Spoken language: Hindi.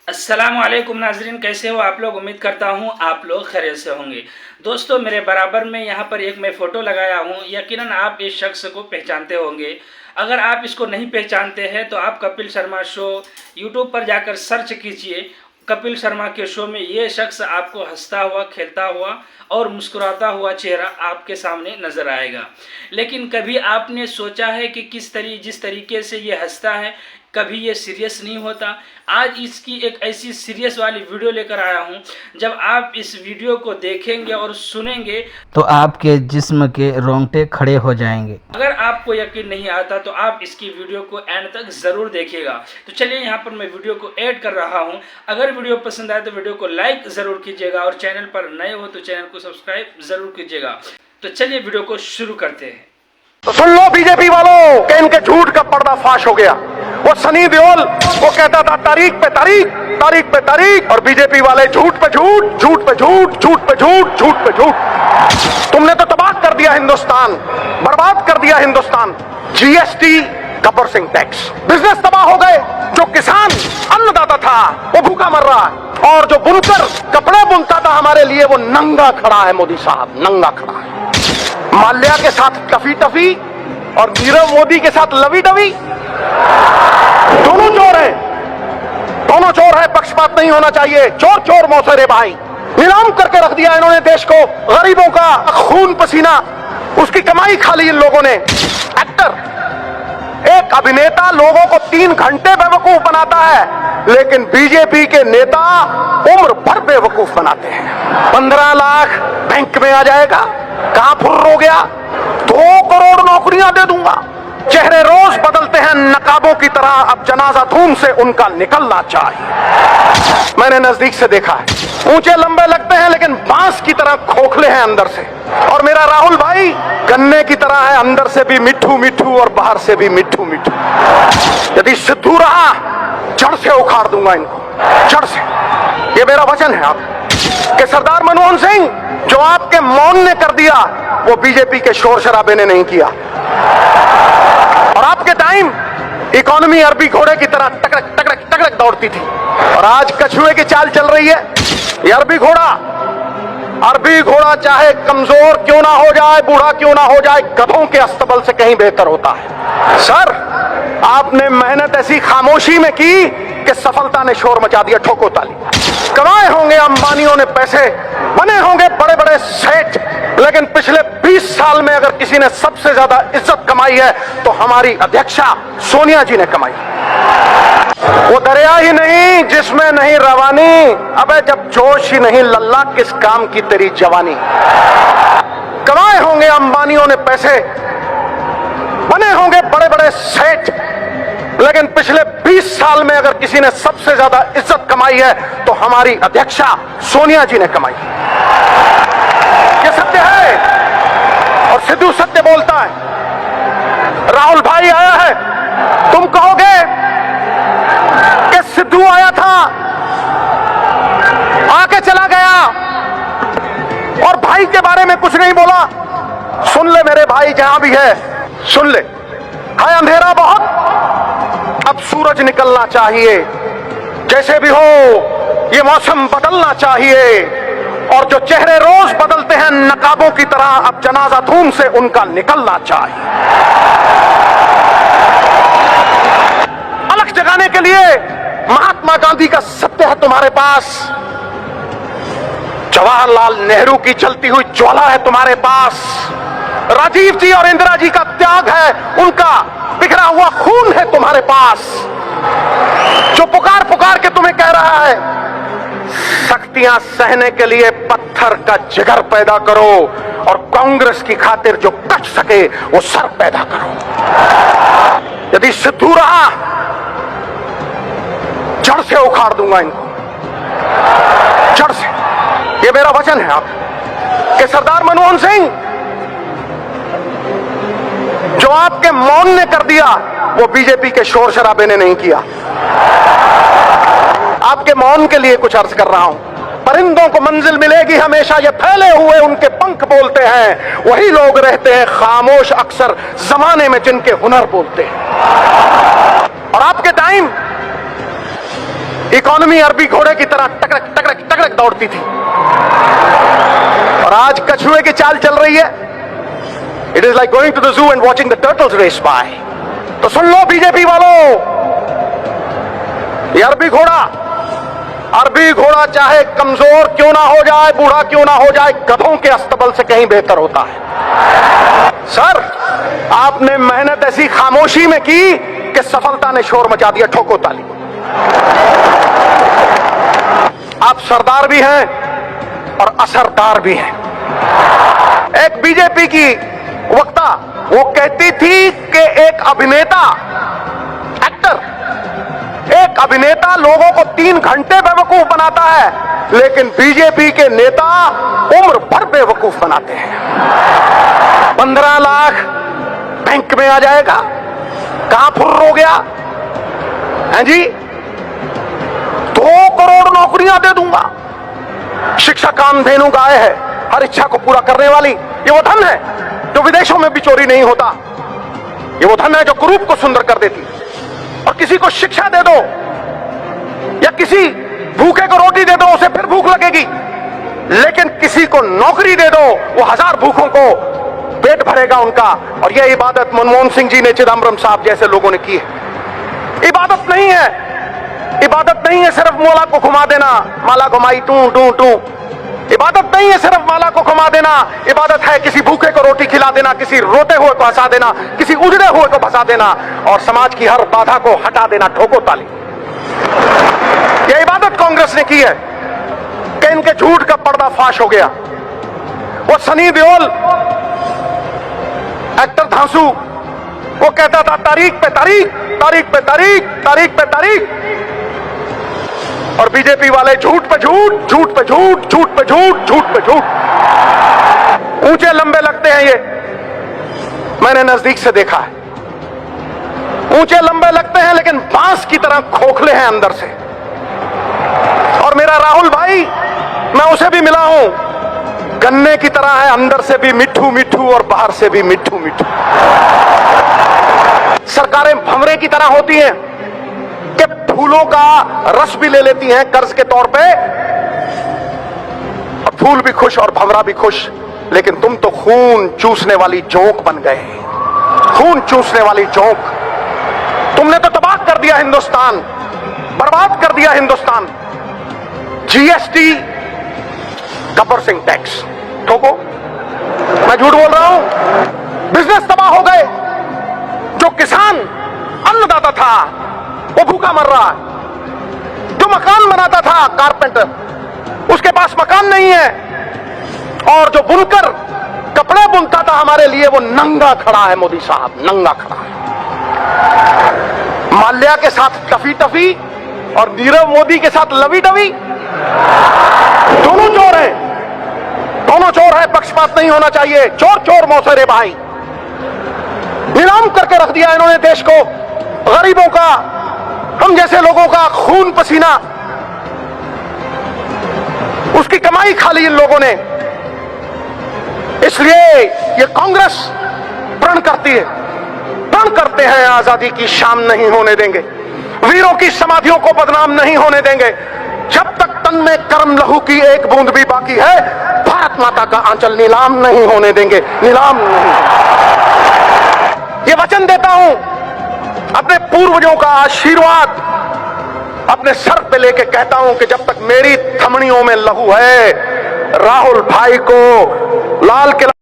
अस्सलाम वालेकुम नाजरीन, कैसे हो आप लोग। उम्मीद करता हूँ आप लोग खैरियत से होंगे। दोस्तों, मेरे बराबर में यहाँ पर एक मैं फ़ोटो लगाया हूँ। यकीनन आप इस शख्स को पहचानते होंगे। अगर आप इसको नहीं पहचानते हैं तो आप कपिल शर्मा शो यूट्यूब पर जाकर सर्च कीजिए। कपिल शर्मा के शो में ये शख्स आपको हंसता हुआ, खेलता हुआ और मुस्कुराता हुआ चेहरा आपके सामने नज़र आएगा। लेकिन कभी आपने सोचा है कि जिस तरीके से ये हंसता है, कभी ये सीरियस नहीं होता। आज इसकी एक ऐसी सीरियस वाली वीडियो लेकर आया हूँ। जब आप इस वीडियो को देखेंगे और सुनेंगे तो आपके जिस्म के रोंगटे खड़े हो जाएंगे। अगर आपको यकीन नहीं आता तो आप इसकी वीडियो को एंड तक ज़रूर देखिएगा। तो चलिए, यहाँ पर मैं वीडियो को ऐड कर रहा हूँ। अगर वीडियो पसंद आए तो वीडियो को लाइक ज़रूर कीजिएगा और चैनल पर नए हो तो चैनल को सब्सक्राइब ज़रूर कीजिएगा। तो चलिए वीडियो को शुरू करते हैं। तो सुन लो बीजेपी वालों कि इनके झूठ का पर्दाफाश हो गया। वो सनी देओल वो कहता था तारीख पे तारीख, तारीख पे तारीख, और बीजेपी वाले झूठ पे झूठ, झूठ पे झूठ, झूठ पे झूठ, झूठ पे झूठ। तुमने तो तबाह कर दिया हिंदुस्तान, बर्बाद कर दिया Hindustan. GST, Gabbar Singh tax, business तबाह हो गए। जो किसान अन्नदाता था वो भूखा मर रहा है, और जो बुनकर कपड़े बुनता था हमारे लिए वो नंगा खड़ा है। मोदी साहब नंगा खड़ा है। माल्या के साथ टफी टफी और नीरव मोदी के साथ लवी डवी। दोनों चोर हैं, दोनों चोर हैं, पक्षपात नहीं होना चाहिए। चोर चोर मौसेरे भाई, नीलाम करके रख दिया इन्होंने देश को। गरीबों का खून पसीना, उसकी कमाई खा ली इन लोगों ने। एक्टर, एक अभिनेता लोगों को 3 घंटे बेवकूफ बनाता है, लेकिन बीजेपी के नेता उम्र भर बेवकूफ बनाते हैं। 15 लाख बैंक में आ जाएगा, कहां फुर्र हो गया, 2 करोड़ नौकरियां दे दूंगा। चेहरे रोज बदलते हैं नकाबों की तरह, अब जनाजा धूम से उनका निकलना चाहिए। मैंने नजदीक से देखा है, ऊंचे लंबे लगते हैं लेकिन बांस की तरह खोखले हैं अंदर से। और मेरा राहुल भाई गन्ने की तरह है, अंदर से भी मिट्ठू मिट्ठू और बाहर से भी मिट्ठू मिट्ठू। यदि सिद्धू रहा जड़ से उखाड़ दूंगा इनको, जड़ से। ये मेरा वचन है आप कि सरदार मनमोहन सिंह जो आपके मौन ने कर दिया वो बीजेपी के शोर शराबे ने नहीं किया। और आपके टाइम इकोनॉमी अरबी घोड़े की तरह टकरक टकरक टकरक दौड़ती थी, और आज कछुए की चाल चल रही है। ये अरबी घोड़ा चाहे कमजोर क्यों ना हो जाए, बूढ़ा क्यों ना हो जाए, गधों के अस्तबल से कहीं बेहतर होता है। सर, आपने मेहनत ऐसी खामोशी में की कि सफलता ने शोर मचा दिया। ठोको ताली। कमाए होंगे अंबानियों ने पैसे, बने होंगे बड़े बड़े सेठ, लेकिन पिछले 20 साल में अगर किसी ने सबसे ज्यादा इज्जत कमाई है तो हमारी अध्यक्षा सोनिया जी ने कमाई। वो दरिया ही नहीं जिसमें नहीं रवानी, अबे जब जोश ही नहीं लल्ला किस काम की तेरी जवानी। कमाए होंगे अंबानियों ने पैसे, बने होंगे बड़े बड़े सेठ, लेकिन पिछले 20 साल में अगर किसी ने सबसे ज्यादा इज्जत कमाई है तो हमारी अध्यक्षा सोनिया जी ने कमाई। ये सत्य है, और सिद्धू सत्य बोलता है। राहुल भाई आया है, तुम कहोगे कि सिद्धू आया था, आके चला गया और भाई के बारे में कुछ नहीं बोला। सुन ले मेरे भाई, जहां भी है सुन ले। है अंधेरा बहुत, अब सूरज निकलना चाहिए। जैसे भी हो ये मौसम बदलना चाहिए, और जो चेहरे रोज बदलते हैं नकाबों की तरह, अब जनाजा धूम से उनका निकलना चाहिए। अलग जगाने के लिए महात्मा गांधी का सत्य है तुम्हारे पास, जवाहरलाल नेहरू की जलती हुई ज्वाला है तुम्हारे पास, राजीव जी और इंदिरा जी का त्याग है, उनका बिखरा हुआ खून है तुम्हारे पास। जो पुकार पुकार के तुम्हें कह रहा है सख्तियां सहने के लिए पत्थर का जिगर पैदा करो, और कांग्रेस की खातिर जो कट सके वो सर पैदा करो। यदि सिद्धू रहा जड़ से उखाड़ दूंगा इनको, जड़ से। ये मेरा वचन है आप कि सरदार मनमोहन सिंह जो आपके मौन ने कर दिया वो बीजेपी के शोर शराबे ने नहीं किया। आपके मौन के लिए कुछ अर्ज कर रहा हूं। परिंदों को मंजिल मिलेगी हमेशा, ये फैले हुए उनके पंख बोलते हैं, वही लोग रहते हैं खामोश अक्सर जमाने में जिनके हुनर बोलते हैं। और आपके टाइम इकोनॉमी अरबी घोड़े की तरह टकरक टकरक टकरक दौड़ती थी, और आज कछुए की चाल चल रही है। It is like going to the zoo and watching the turtles race by. तो सुन लो बीजेपी वालों, ये अरबी घोड़ा चाहे कमजोर क्यों ना हो जाए, बूढ़ा क्यों ना हो जाए, गधों के अस्तबल से कहीं बेहतर होता है। सर, आपने मेहनत ऐसी खामोशी में की कि सफलता ने शोर मचा दिया। ठोको ताली। आप सरदार भी हैं और असरदार भी हैं। एक बीजेपी की वक्ता वो कहती थी कि एक अभिनेता लोगों को 3 घंटे बेवकूफ बनाता है, लेकिन बीजेपी के नेता उम्र भर बेवकूफ बनाते हैं। 15 लाख बैंक में आ जाएगा, कहां फुर्र हो गया है जी? 2 करोड़ नौकरियां दे दूंगा। शिक्षा कामधेनु गाय है, हर इच्छा को पूरा करने वाली। ये वो धन है जो विदेशों में भी चोरी नहीं होता। ये वो धन है जो कुरूप को सुंदर कर देती। और किसी को शिक्षा दे दो या किसी भूखे को रोटी दे दो, उसे फिर भूख लगेगी, लेकिन किसी को नौकरी दे दो, वो 1000 भूखों को पेट भरेगा उनका। और यह इबादत मनमोहन सिंह जी ने, चिदम्बरम साहब जैसे लोगों ने की है। इबादत नहीं है सिर्फ माला को घुमा देना, माला घुमाई टू टू टू। इबादत नहीं है सिर्फ माला को घुमा देना, इबादत है किसी भूखे को रोटी खिला देना, किसी रोते हुए को हंसा देना, किसी उजड़े हुए को भसा देना, और समाज की हर बाधा को हटा देना। ठोको ताली। यह इबादत कांग्रेस ने की है कि इनके झूठ का पर्दाफाश हो गया। वो सनी देओल एक्टर धांसू, वो कहता था तारीख पे तारीख, तारीख पे तारीख, तारीख पे तारीख, और बीजेपी वाले झूठ पे झूठ, झूठ पे झूठ, झूठ पे झूठ, झूठ पे झूठ। ऊंचे लंबे लगते हैं ये, मैंने नजदीक से देखा है। ऊंचे लंबे लगते हैं लेकिन बांस की तरह खोखले हैं अंदर से। और मेरा राहुल भाई, मैं उसे भी मिला हूं, गन्ने की तरह है, अंदर से भी मिठू मिठू और बाहर से भी मिठू मिठू। सरकारें भंवरे की तरह होती हैं कि फूलों का रस भी ले लेती हैं कर्ज के तौर पे, और फूल भी खुश और भंवरा भी खुश, लेकिन तुम तो खून चूसने वाली जोंक बन गए। खून चूसने वाली जोंक। तुमने तो तबाह कर दिया हिंदुस्तान, बर्बाद कर दिया हिंदुस्तान। जीएसटी, गब्बर सिंह टैक्स, ठोको। मैं झूठ बोल रहा हूं? बिजनेस तबाह हो गए। जो किसान अन्नदाता था वो भूखा मर रहा है। जो मकान बनाता था कारपेंटर, उसके पास मकान नहीं है। और जो बुनकर कपड़े बुनता था हमारे लिए, वो नंगा खड़ा है। मोदी साहब नंगा खड़ा है। माल्या के साथ टफी टफी और नीरव मोदी के साथ लवी डवी। दोनों चोर हैं, दोनों चोर हैं। पक्षपात नहीं होना चाहिए। चोर चोर मौसेरे भाई। नीलाम करके रख दिया इन्होंने देश को। गरीबों का, हम जैसे लोगों का खून पसीना, उसकी कमाई खा ली इन लोगों ने। इसलिए ये कांग्रेस प्रण करती है, प्रण करते हैं, आजादी की शाम नहीं होने देंगे, वीरों की समाधियों को बदनाम नहीं होने देंगे। जब तक तन में कर्म लहू की एक बूंद भी बाकी है, भारत माता का आंचल नीलाम नहीं होने देंगे, नीलाम नहीं। ये वचन देता हूं, अपने पूर्वजों का आशीर्वाद अपने सर पे लेके कहता हूं कि जब तक मेरी थमनियों में लहू है, राहुल भाई को लाल किला